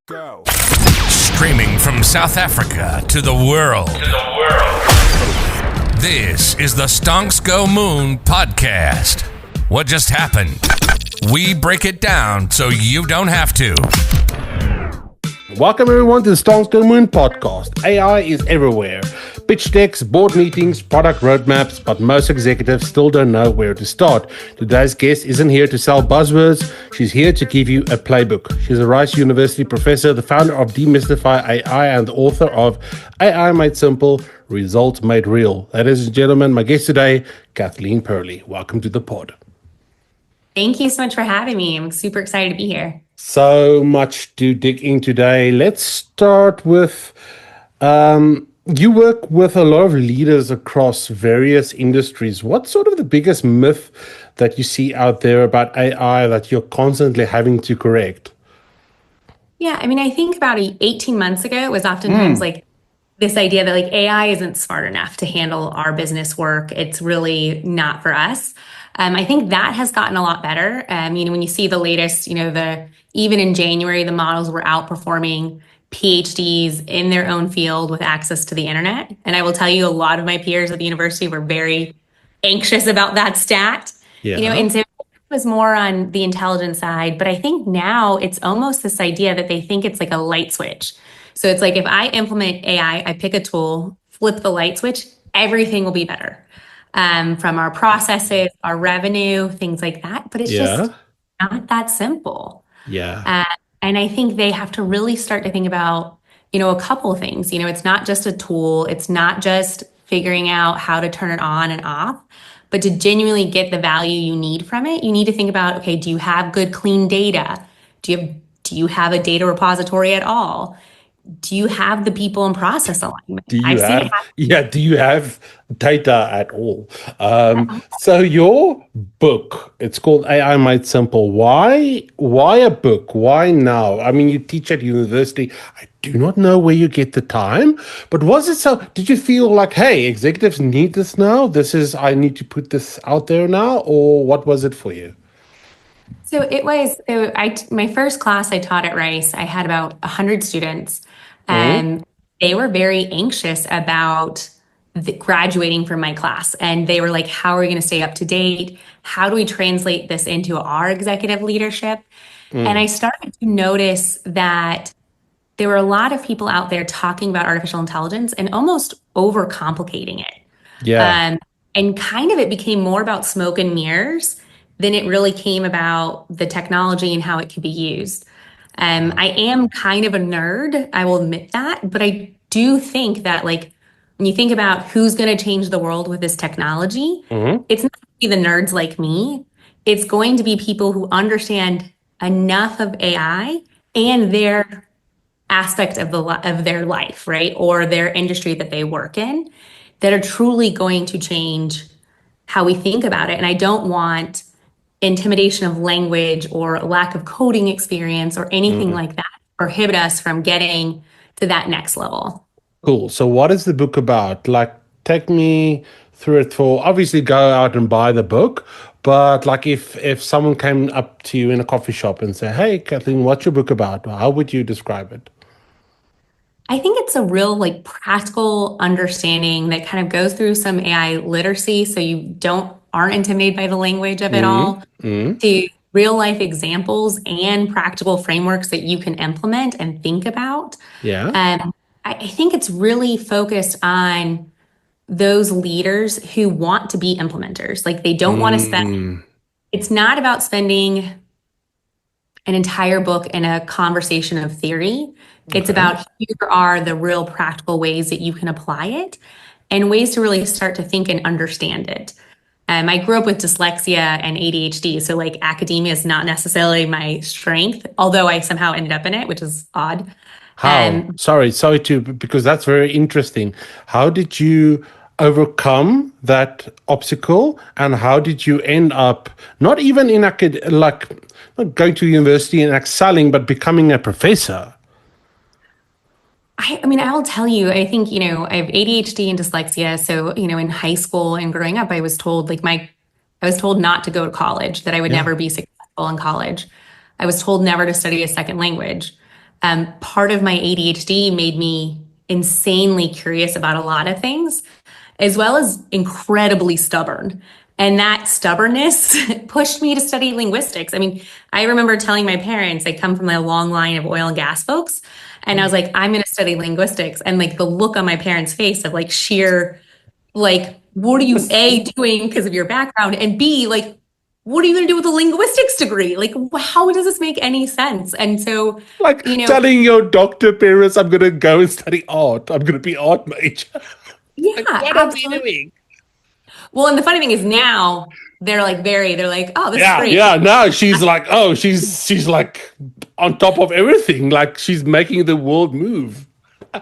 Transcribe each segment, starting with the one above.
Go. Streaming from South Africa to the world. This is the Stonks Go Moon podcast. What just happened? We break it down so you don't have to. Welcome everyone to the Stonks Go Moon podcast. AI is everywhere. Pitch decks, board meetings, product roadmaps, but most executives still don't know where to start. Today's guest isn't here to sell buzzwords. She's here to give you a playbook. She's a Rice University professor, the founder of Demystify AI, and the author of AI Made Simple, Results Made Real. Ladies and gentlemen, my guest today, Kathleen Perley. Welcome to the pod. Thank you so much for having me. I'm super excited to be here. So much to dig in today. Let's start with, you work with a lot of leaders across various industries. What's sort of the biggest myth that you see out there about AI that you're constantly having to correct? Yeah, I mean, I think about 18 months ago, it was oftentimes like this idea that like AI isn't smart enough to handle our business work. It's really not for us. I think that has gotten a lot better. When you see the latest, even in January, the models were outperforming PhDs in their own field with access to the internet. And I will tell you, a lot of my peers at the university were very anxious about that stat. And so it was more on the intelligence side. But I think now it's almost this idea that they think it's like a light switch. So it's like if I implement AI, I pick a tool, flip the light switch, everything will be better. From our processes, our revenue, things like that. But it's just not that simple. And I think they have to really start to think about, a couple of things. It's not just a tool. It's not just figuring out how to turn it on and off, but to genuinely get the value you need from it, you need to think about, okay, do you have good, clean data? Do you have a data repository at all? Do you have the people and process alignment? Do you have data at all? So your book, it's called AI Made Simple. Why a book? Why now? I mean, you teach at university. I do not know where you get the time, but was it so? Did you feel like, hey, executives need this now? I need to put this out there now, or what was it for you? So it was, my first class I taught at Rice, I had about 100 students. And they were very anxious about graduating from my class. And they were like, how are we going to stay up to date? How do we translate this into our executive leadership? And I started to notice that there were a lot of people out there talking about artificial intelligence and almost overcomplicating it. And kind of it became more about smoke and mirrors than it really came about the technology and how it could be used. I am kind of a nerd, I will admit that, but I do think that like when you think about who's going to change the world with this technology, it's not going to be the nerds like me. It's going to be people who understand enough of AI and their aspect of their life, right? Or their industry that they work in that are truly going to change how we think about it. And I don't want intimidation of language or lack of coding experience or anything like that prohibit us from getting to that next level. Cool. So what is the book about? Like, take me through it. Obviously go out and buy the book, but like if someone came up to you in a coffee shop and say, hey, Kathleen, what's your book about? How would you describe it? I think it's a real like practical understanding that kind of goes through some AI literacy so you aren't intimidated by the language of it all, to real life examples and practical frameworks that you can implement and think about. I think it's really focused on those leaders who want to be implementers. Like they don't want to spend, it's not about spending an entire book in a conversation of theory. It's about here are the real practical ways that you can apply it and ways to really start to think and understand it. I grew up with dyslexia and ADHD, so like academia is not necessarily my strength, although I somehow ended up in it, which is odd. How? Sorry because that's very interesting. How did you overcome that obstacle, and how did you end up not even in not going to university and excelling, but becoming a professor? I mean, I'll tell you, I think, I have ADHD and dyslexia. So, in high school and growing up, I was told I was told not to go to college, that I would never be successful in college. I was told never to study a second language. Part of my ADHD made me insanely curious about a lot of things, as well as incredibly stubborn. And that stubbornness pushed me to study linguistics. I mean, I remember telling my parents, I come from a long line of oil and gas folks, and I was like, I'm going to study linguistics. And like the look on my parents' face of like sheer, like, what are you A, doing because of your background? And B, like, what are you going to do with a linguistics degree? Like, how does this make any sense? And so, you Like know, telling your doctor parents, I'm going to go and study art. I'm going to be art major. Like, yeah, what are we absolutely. doing? Well, and the funny thing is now they're like, oh, this is Yeah, great. yeah. Now she's like, oh, she's like on top of everything. Like she's making the world move.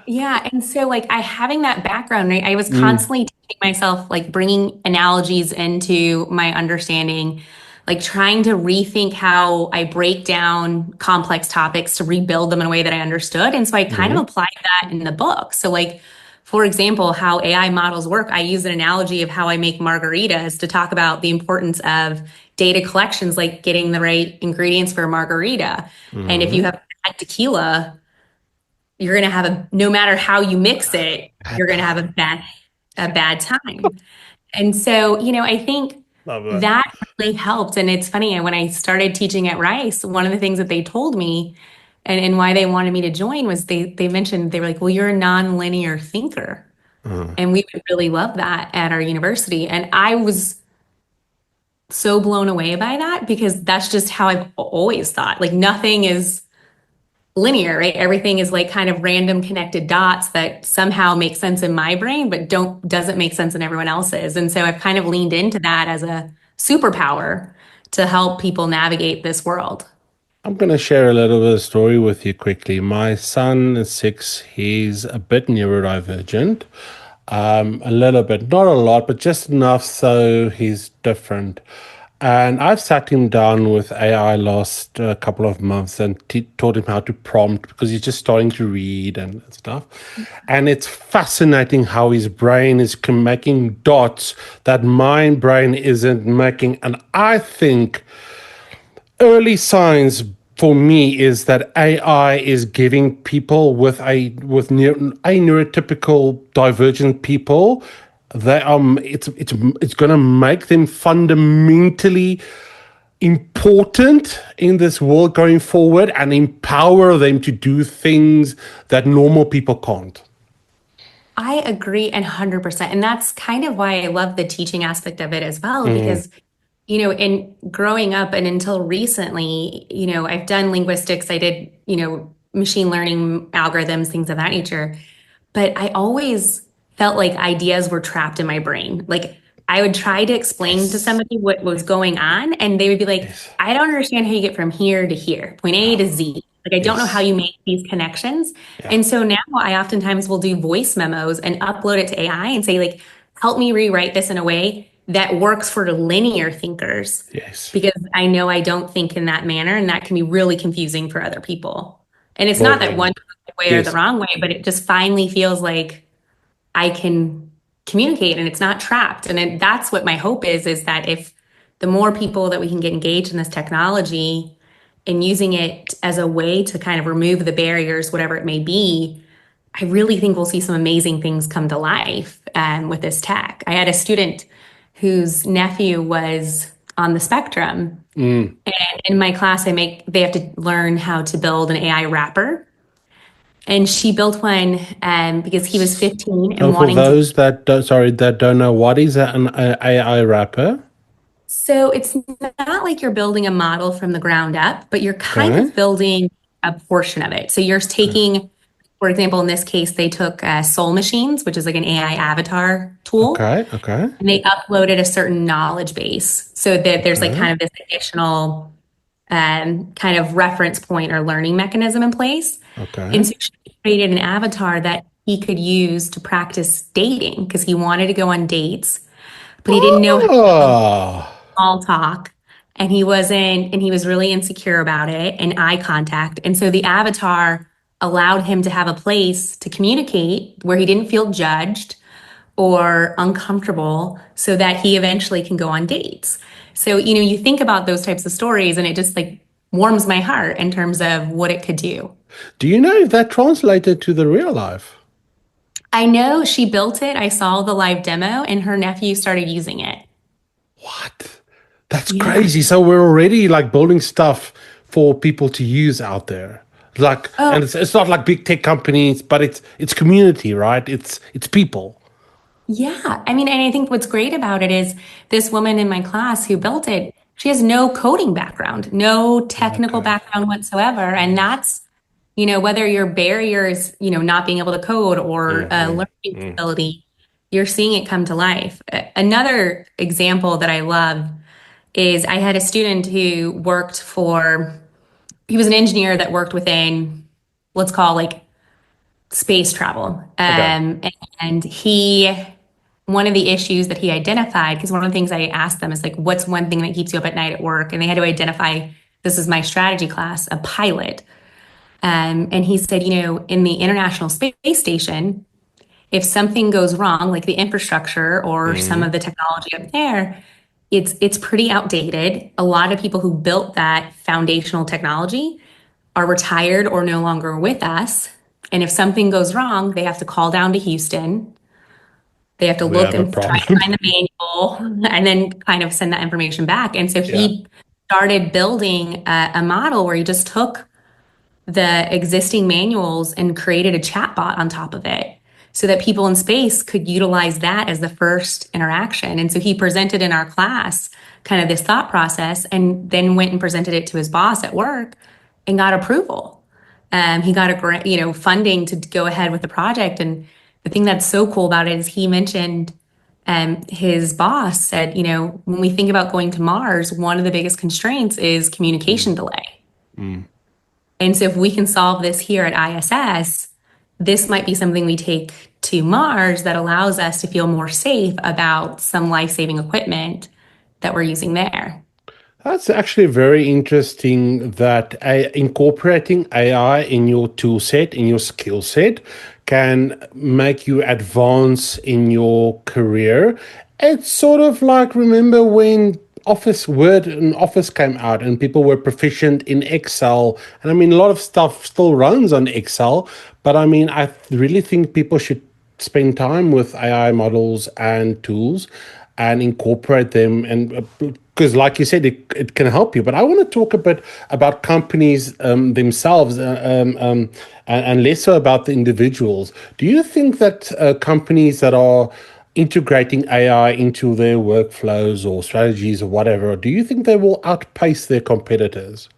Yeah. And so, like, having that background, right, I was Mm, constantly teaching myself, like, bringing analogies into my understanding, like, trying to rethink how I break down complex topics to rebuild them in a way that I understood. And so I kind of mm, applied that in the book. So, like, for example, how AI models work, I use an analogy of how I make margaritas to talk about the importance of data collections, like getting the right ingredients for a margarita. And if you mm. have bad tequila, you're going to have no matter how you mix it, Bad you're going to have time. a bad time. And so, I think Love that. that really helped. And it's funny, when I started teaching at Rice, one of the things that they told me and why they wanted me to join was they mentioned, they were like, well, you're a non-linear thinker. Uh, And we would really love that at our university. And I was so blown away by that because that's just how I've always thought. Like nothing is linear, right? Everything is like kind of random connected dots that somehow make sense in my brain, but doesn't make sense in everyone else's. And so I've kind of leaned into that as a superpower to help people navigate this world. I'm going to share a little bit of story with you quickly. My son is 6. He's a bit neurodivergent. A little bit, not a lot, but just enough so he's different. And I've sat him down with AI last couple of months and taught him how to prompt because he's just starting to read and stuff. And it's fascinating how his brain is making dots that my brain isn't making. And I think early signs for me is that AI is giving people a neurotypical divergent people that it's going to make them fundamentally important in this world going forward and empower them to do things that normal people can't. I agree 100%. And that's kind of why I love the teaching aspect of it as well, because in growing up and until recently, I've done linguistics, I did, machine learning algorithms, things of that nature. But I always felt like ideas were trapped in my brain. Like I would try to explain to Yes. somebody what was going on, and they would be like, Yes. I don't understand how you get from here to here, point A to Z. Like, I don't know how Yes. you make these connections. Yeah. And so now I oftentimes will do voice memos and upload it to AI and say, like, help me rewrite this in a way that works for linear thinkers Yes. because I know I don't think in that manner, and that can be really confusing for other people. And it's not that one way or the Yes. wrong way, but it just finally feels like I can communicate and it's not trapped. And that's what my hope is that if the more people that we can get engaged in this technology and using it as a way to kind of remove the barriers, whatever it may be, I really think we'll see some amazing things come to life with this tech. I had a student whose nephew was on the spectrum. Mm. And in my class, they have to learn how to build an AI wrapper. And she built one because he was 15 So and for wanting to. those that don't know, what is an AI wrapper? So it's not like you're building a model from the ground up, but you're kind Okay. of building a portion of it. So you're taking, for example, in this case, they took Soul Machines, which is like an AI avatar tool, Okay. Okay. and they uploaded a certain knowledge base so that there's like Okay. kind of this additional kind of reference point or learning mechanism in place. Okay. And so she created an avatar that he could use to practice dating because he wanted to go on dates, but he didn't know how to build Oh. small talk. And he was really insecure about it and eye contact. And so the avatar allowed him to have a place to communicate where he didn't feel judged or uncomfortable so that he eventually can go on dates. So, you think about those types of stories and it just like warms my heart in terms of what it could do. Do you know if that translated to the real life? I know she built it. I saw the live demo and her nephew started using it. What? That's Yeah. crazy. So we're already like building stuff for people to use out there. Like, Oh, and it's not like big tech companies, but it's community, right? It's people. yeah. I mean, and I think what's great about it is this woman in my class who built it, she has no coding background, no technical Okay. background whatsoever. And that's, whether your barrier is, not being able to code or a learning disability, you're seeing it come to life. Another example that I love is I had a student who he was an engineer that worked within, let's call like space travel. Okay. And one of the issues that he identified, because one of the things I asked them is like, what's one thing that keeps you up at night at work? And they had to identify, this is my strategy class, a pilot. And he said, in the International Space Station, if something goes wrong, like the infrastructure or some of the technology up there, it's pretty outdated. A lot of people who built that foundational technology are retired or no longer with us. And if something goes wrong, they have to call down to Houston. They have to We look have a and try to problem. find the manual and then kind of send that information back. And so Yeah. he started building a model where he just took the existing manuals and created a chatbot on top of it so that people in space could utilize that as the first interaction. And so he presented in our class kind of this thought process and then went and presented it to his boss at work and got approval. He got a grant, funding to go ahead with the project. And the thing that's so cool about it is he mentioned his boss said, when we think about going to Mars, one of the biggest constraints is communication delay. And so if we can solve this here at ISS, this might be something we take to Mars that allows us to feel more safe about some life-saving equipment that we're using there. That's actually very interesting that incorporating AI in your tool set, in your skill set, can make you advance in your career. It's sort of like, remember when Office Word and Office came out and people were proficient in Excel. And I mean, a lot of stuff still runs on Excel, but I mean, I really think people should spend time with AI models and tools and incorporate them and because like you said it can help you, but I want to talk a bit about companies themselves and less so about the individuals. Do you think that companies that are integrating AI into their workflows or strategies or whatever, do you think they will outpace their competitors?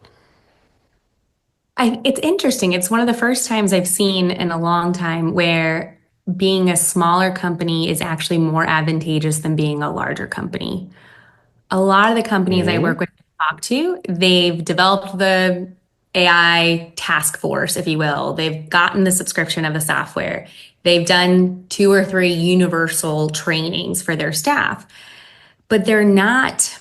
It's interesting. It's one of the first times I've seen in a long time where being a smaller company is actually more advantageous than being a larger company. A lot of the companies I work with and talk to, they've developed the AI task force, if you will. They've gotten the subscription of the software. They've done 2 or 3 universal trainings for their staff, but they're not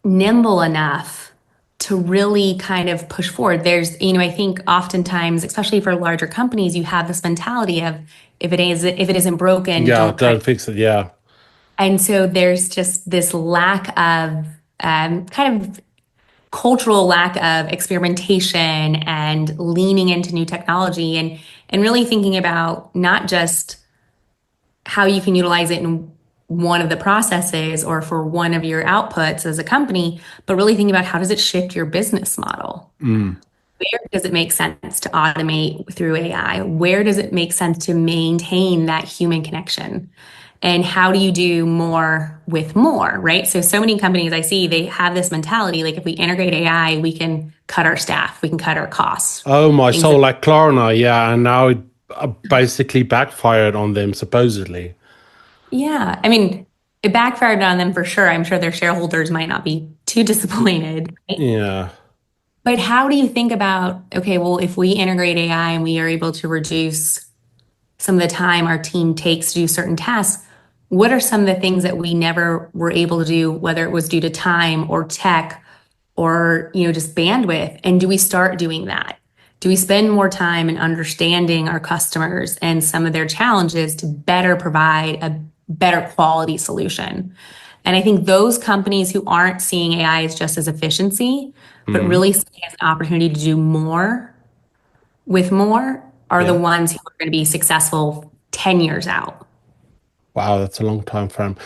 nimble enough to really kind of push forward. I think oftentimes, especially for larger companies, you have this mentality of if it isn't broken, Yeah, don't try. don't fix it. Yeah. And so there's just this lack of kind of cultural lack of experimentation and leaning into new technology and really thinking about not just how you can utilize it in one of the processes or for one of your outputs as a company, but really thinking about how does it shift your business model? Where does it make sense to automate through AI? Where does it make sense to maintain that human connection? And how do you do more with more, right? So many companies I see, they have this mentality like if we integrate AI, we can cut our staff, we can cut our costs. Oh my Things soul, like Klarna, yeah, and now it basically backfired on them supposedly. Yeah, I mean, it backfired on them for sure. I'm sure their shareholders might not be too disappointed, right? Yeah. But how do you think about, okay, well, if we integrate AI and we are able to reduce some of the time our team takes to do certain tasks, what are some of the things that we never were able to do, whether it was due to time or tech or, just bandwidth? And do we start doing that? Do we spend more time in understanding our customers and some of their challenges to better provide a better quality solution? And I think those companies who aren't seeing AI as just as efficiency, but really see it as an opportunity to do more with more are the Yeah. ones who are going to be successful 10 years out. Wow, that's a long time frame.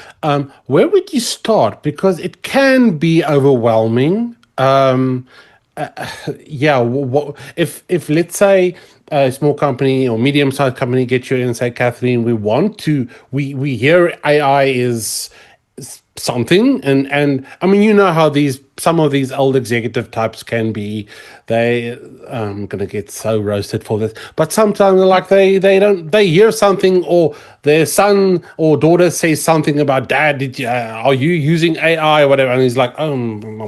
Where would you start? Because it can be overwhelming. Yeah, if let's say a small company or medium-sized company get you in and say, Kathleen, we hear AI is something, and I mean, you know how these some of these old executive types can be. They I'm gonna get so roasted for this, but sometimes like they hear something, or their son or daughter says something about, dad, are you using AI or whatever, and he's like,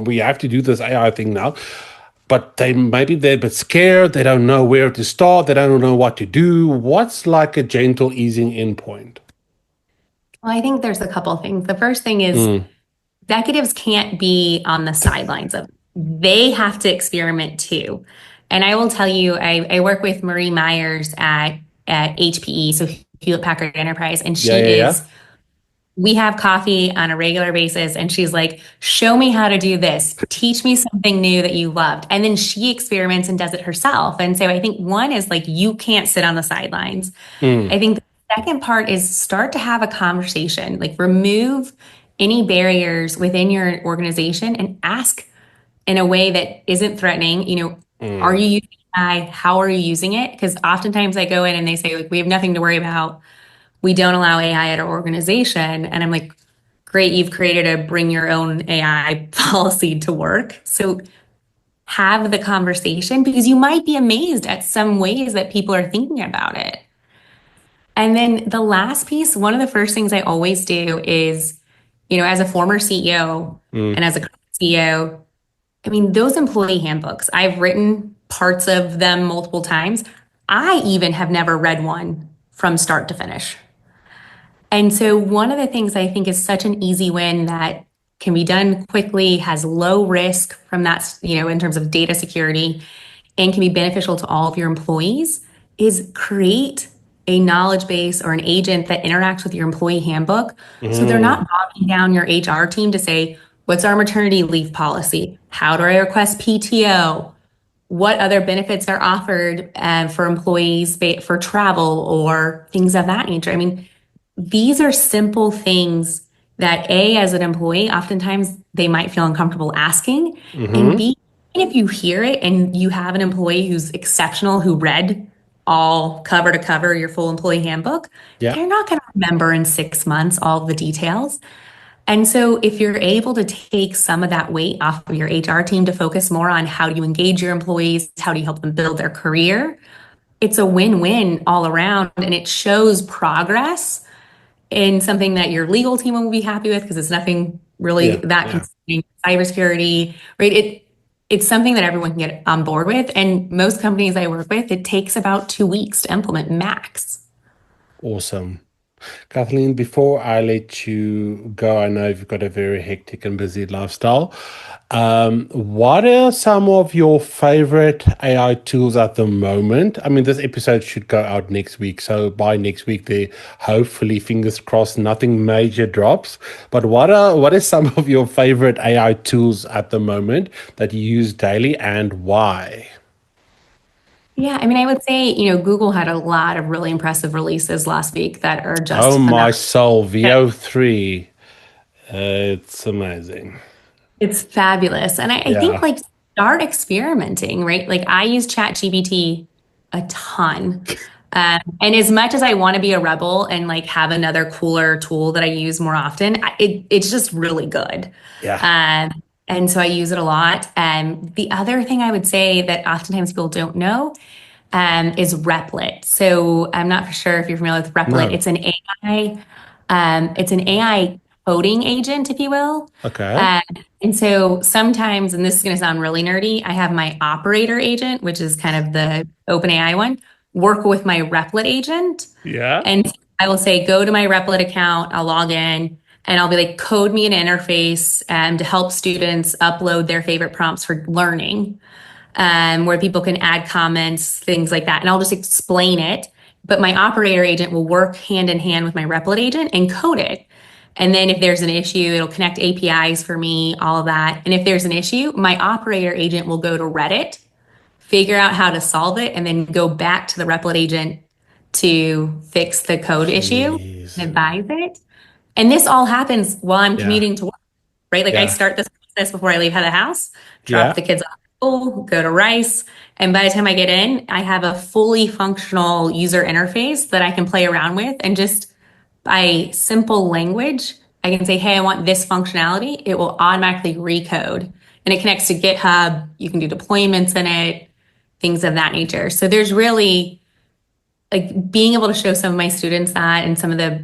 we have to do this AI thing now. But they're a bit scared, they don't know where to start, they don't know what to do. What's like a gentle easing in point? Well, I think there's a couple of things. The first thing is executives can't be on the sidelines of they have to experiment too. And I will tell you, I work with Marie Myers at HPE, so Hewlett Packard Enterprise, and Yeah, yeah, yeah. we have coffee on a regular basis, and she's like, show me how to do this, teach me something new that you loved, and then she experiments and does it herself. And so I think one is like, you can't sit on the sidelines. I think the second part is start to have a conversation, like remove any barriers within your organization and ask in a way that isn't threatening, are you using AI? How are you using it? Because oftentimes I go in and they say, like, we have nothing to worry about. We don't allow AI at our organization. And I'm like, great, you've created a bring your own AI policy to work. So have the conversation because you might be amazed at some ways that people are thinking about it. And then the last piece, one of the first things I always do is, as a former CEO and as a current CEO, I mean, those employee handbooks, I've written parts of them multiple times. I even have never read one from start to finish. And so one of the things I think is such an easy win that can be done quickly, has low risk from that, in terms of data security, and can be beneficial to all of your employees is create a knowledge base or an agent that interacts with your employee handbook. So they're not bogging down your HR team to say, what's our maternity leave policy? How do I request PTO? What other benefits are offered for employees for travel or things of that nature? I mean, these are simple things that A, as an employee, oftentimes they might feel uncomfortable asking. And B, if you hear it and you have an employee who's exceptional, who read all cover to cover your full employee handbook, Yeah. they're not going to remember in 6 months all the details. And so if you're able to take some of that weight off of your HR team to focus more on how do you engage your employees, how do you help them build their career, it's a win-win all around. And it shows progress in something that your legal team will be happy with because it's nothing really Yeah. that Yeah. concerning cybersecurity, right? It's something that everyone can get on board with. And most companies I work with, it takes about 2 weeks to implement max. Awesome. Kathleen, before I let you go, I know you've got a very hectic and busy lifestyle. What are some of your favorite AI tools at the moment? I mean, this episode should go out next week, so by next week, there hopefully, fingers crossed, nothing major drops. But what are some of your favorite AI tools at the moment that you use daily, and why? Yeah, I mean, I would say, Google had a lot of really impressive releases last week that are Oh just my phenomenal. soul, VO3. It's amazing. It's fabulous. And I think Yeah. like start experimenting, right? Like I use ChatGPT a ton. And as much as I want to be a rebel and like have another cooler tool that I use more often, it's just really good. Yeah. And so I use it a lot. The other thing I would say that oftentimes people don't know is Replit. So I'm not for sure if you're familiar with Replit. No. It's an AI coding agent, if you will. Okay. Uh, and so sometimes, and this is going to sound really nerdy, I have my operator agent, which is kind of the OpenAI one, work with my Replit agent. Yeah. And I will say, go to my Replit account, I'll log in, and I'll be like, code me an interface to help students upload their favorite prompts for learning, where people can add comments, things like that. And I'll just explain it. But my operator agent will work hand in hand with my Replit agent and code it. And then if there's an issue, it'll connect APIs for me, all of that. And if there's an issue, my operator agent will go to Reddit, figure out how to solve it, and then go back to the Replit agent to fix the code issue and advise it. And this all happens while I'm commuting to work, right? Like I start this process before I leave the house, drop the kids off at school, go to Rice. And by the time I get in, I have a fully functional user interface that I can play around with. And just by simple language, I can say, hey, I want this functionality. It will automatically recode. And it connects to GitHub. You can do deployments in it, things of that nature. So there's really like being able to show some of my students that and some of the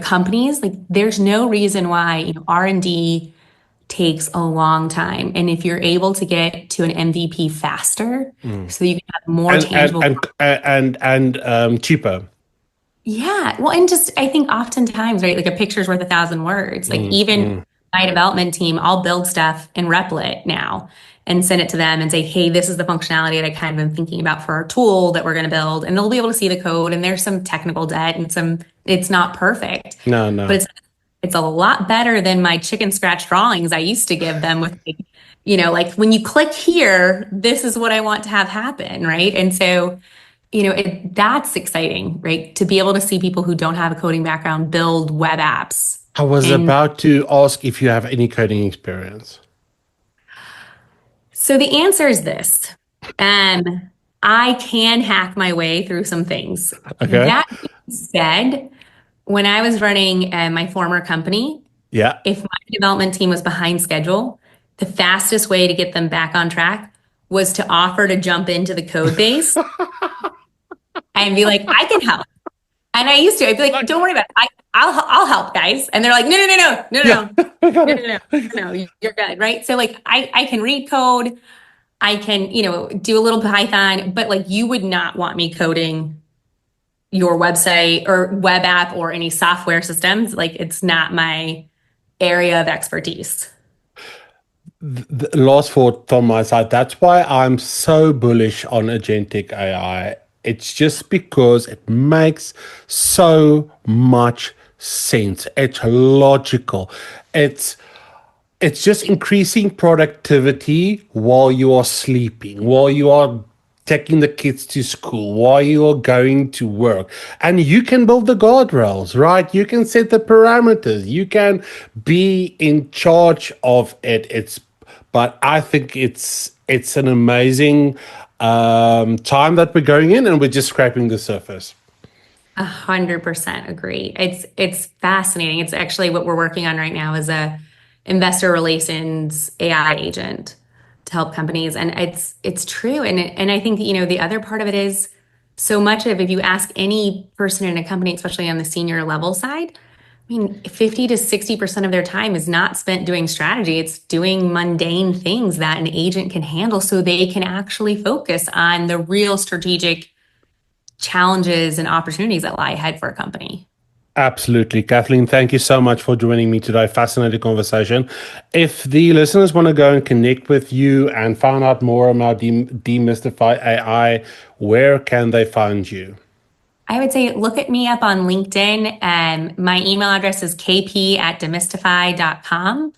companies, like there's no reason why R&D takes a long time. And if you're able to get to an MVP faster, so you can have more tangible and cheaper. Yeah. Well, and just I think oftentimes, right, like a picture's worth 1,000 words. Like even my development team, I'll build stuff in Replit now and send it to them and say, hey, this is the functionality that I kind of been thinking about for our tool that we're going to build. And they'll be able to see the code, and there's some technical debt and it's not perfect. No. But it's a lot better than my chicken scratch drawings I used to give them with, like when you click here, this is what I want to have happen, right? And so, that's exciting, right? To be able to see people who don't have a coding background build web apps. I was about to ask if you have any coding experience. So the answer is this. I can hack my way through some things. Okay. That being said, when I was running my former company, if my development team was behind schedule, the fastest way to get them back on track was to offer to jump into the code base and be like, I can help. And I used to. I'd be like, don't worry about it. I'll help, guys. And they're like, no, you're good, right? So like, I can read code. I can, do a little Python, but like, you would not want me coding your website or web app or any software systems. Like, it's not my area of expertise. The last thought from my side, that's why I'm so bullish on Agentic AI. It's just because it makes so much sense. It's logical. It's just increasing productivity while you are sleeping, while you are taking the kids to school, while you are going to work. And you can build the guardrails, right? You can set the parameters. You can be in charge of it. But I think it's an amazing time that we're going in, and we're just scraping the surface. 100% agree. It's fascinating. It's actually what we're working on right now is a investor relations AI agent to help companies. And it's true. And I think, the other part of it is so much of, if you ask any person in a company, especially on the senior level side, 50 to 60% of their time is not spent doing strategy. It's doing mundane things that an agent can handle so they can actually focus on the real strategic challenges and opportunities that lie ahead for a company. Absolutely. Kathleen, thank you so much for joining me today. Fascinating conversation. If the listeners want to go and connect with you and find out more about Demystify AI, where can they find you? I would say look at me up on LinkedIn. My email address is kp@demystify.com.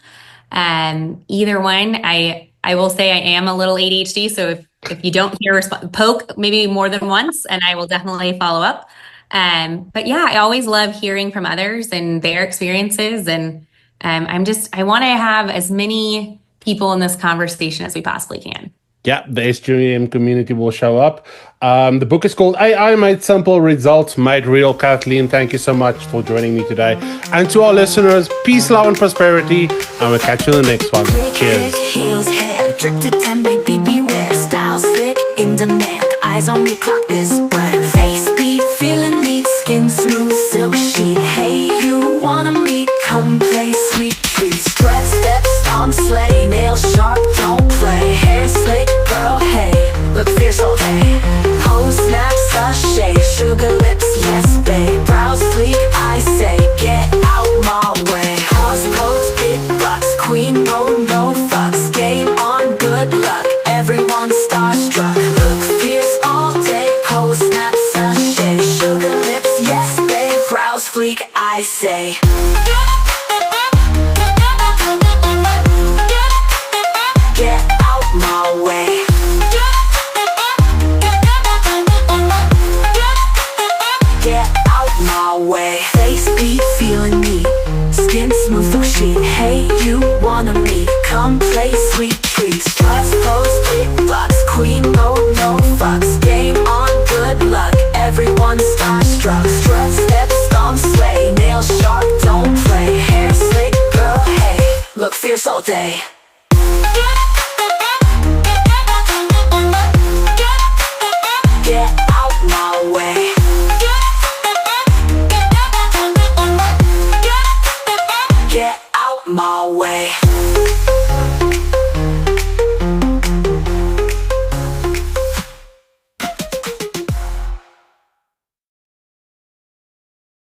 Either one. I will say I am a little ADHD, so if you don't hear poke maybe more than once, and I will definitely follow up. But yeah, I always love hearing from others and their experiences. And I want to have as many people in this conversation as we possibly can. Yeah, the SGM community will show up. The book is called AI Made Simple, Results Made Real. Kathleen, thank you so much for joining me today. And to our listeners, peace, love, and prosperity. And we'll catch you in the next one. Cheers. Heels, hair, drip to 10, baby, beware. Style sick, in demand. Eyes on me, clock this word. Face speed, feeling neat, skin smooth, silk sheet. Hey, you wanna meet? Come play sweet treats. Strut steps on sleigh, nails sharp, don't play. Hair slick, girl, hey, look fierce all day. Pose snaps, sachet, sugar lips, yes, babe. Brows sleek, I say, get out my way. Horse pose, big bucks, queen mode, no fucks. Game on, good luck, everyone starstruck. Look fierce all day, pose snaps, sachet, sugar lips, yes, babe. Brows fleek, I say. queen mode, no fucks. Game on, good luck, everyone starstruck. Strut, step, stomp, slay, nail sharp, don't play. Hair slick, girl, hey, look fierce all day. Get out my way. Get out my way.